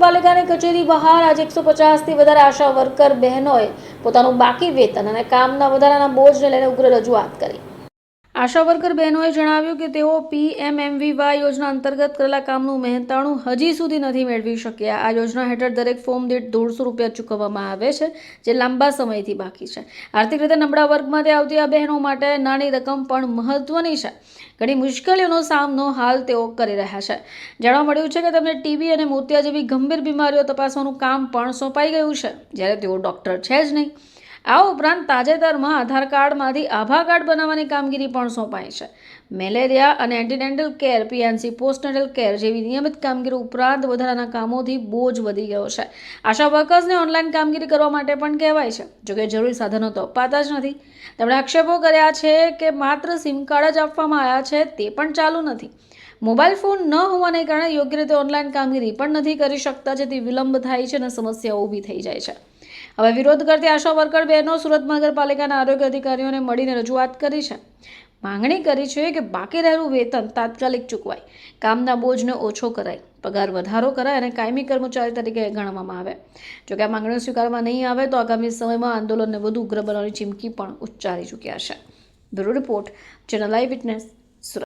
મહાનગરપાલિકાની કચેરી બહાર આજે 150થી વધારે આશા વર્કર બહેનોએ પોતાનું બાકી વેતન અને કામના વધારાના બોજને લઈને ઉગ્ર રજૂઆત કરી. આશા વર્કર બહેનોએ જણાવ્યું કે તેઓ PMMVY યોજના અંતર્ગત કરેલા કામનું મહેનતાણું હજી સુધી નથી મેળવી શક્યા. આ યોજના હેઠળ દરેક ફોર્મ દીઠ 150 રૂપિયા ચૂકવવામાં આવે છે, જે લાંબા સમયથી બાકી છે. આર્થિક રીતે નબળા વર્ગમાંથી આવતી આ બહેનો માટે નાની રકમ પણ મહત્વની છે. ઘણી મુશ્કેલીઓનો સામનો હાલ તેઓ કરી રહ્યા છે. જાણવા મળ્યું છે કે તેમને TB અને મોતિયા જેવી ગંભીર બીમારીઓ તપાસવાનું કામ પણ સોંપાઈ ગયું છે, જ્યારે તેઓ ડોક્ટર છે જ નહીં. આ ઉપરાંત તાજેતરમાં આધાર કાર્ડમાંથી આભા કાર્ડ બનાવવાની કામગીરી પણ સોંપાઈ છે. મેલેરિયા અને antenatal care PNC postnatal care જેવી નિયમિત કામગીરી ઉપરાંત વધારાના કામોથી બોજ વધી ગયો છે. આશા વર્કર્સને ઓનલાઈન કામગીરી કરવા માટે પણ કહેવાય છે, જોકે જરૂરી સાધનો તો અપાતા જ નથી. તેમણે આક્ષેપો કર્યા છે કે માત્ર સિમ કાર્ડ જ આપવામાં આવ્યા છે, તે પણ ચાલુ નથી. મોબાઈલ ફોન ન હોવાને કારણે યોગ્ય રીતે ઓનલાઈન કામગીરી પણ નથી કરી શકતા, જેથી વિલંબ થાય છે અને સમસ્યાઓ ઊભી થઈ જાય છે. હવે વિરોધ કરતી આશા વર્કર બહેનો સુરત મહાનગરપાલિકાના આરોગ્ય અધિકારીઓને મળીને રજૂઆત કરી છે. માંગણી કરી છે કે બાકી રહેલું વેતન તાત્કાલિક ચૂકવાય, કામના બોજને ઓછો કરાય, પગાર વધારો કરાય અને કાયમી કર્મચારી તરીકે ગણવામાં આવે. જોકે આ માંગણીઓ સ્વીકારવામાં નહીં આવે તો આગામી સમયમાં આંદોલનને વધુ ઉગ્ર બનાવવાની ચીમકી પણ ઉચ્ચારી ચૂક્યા છે. બ્યુરો રિપોર્ટ, ચેનલ આઈ વિટનેસ.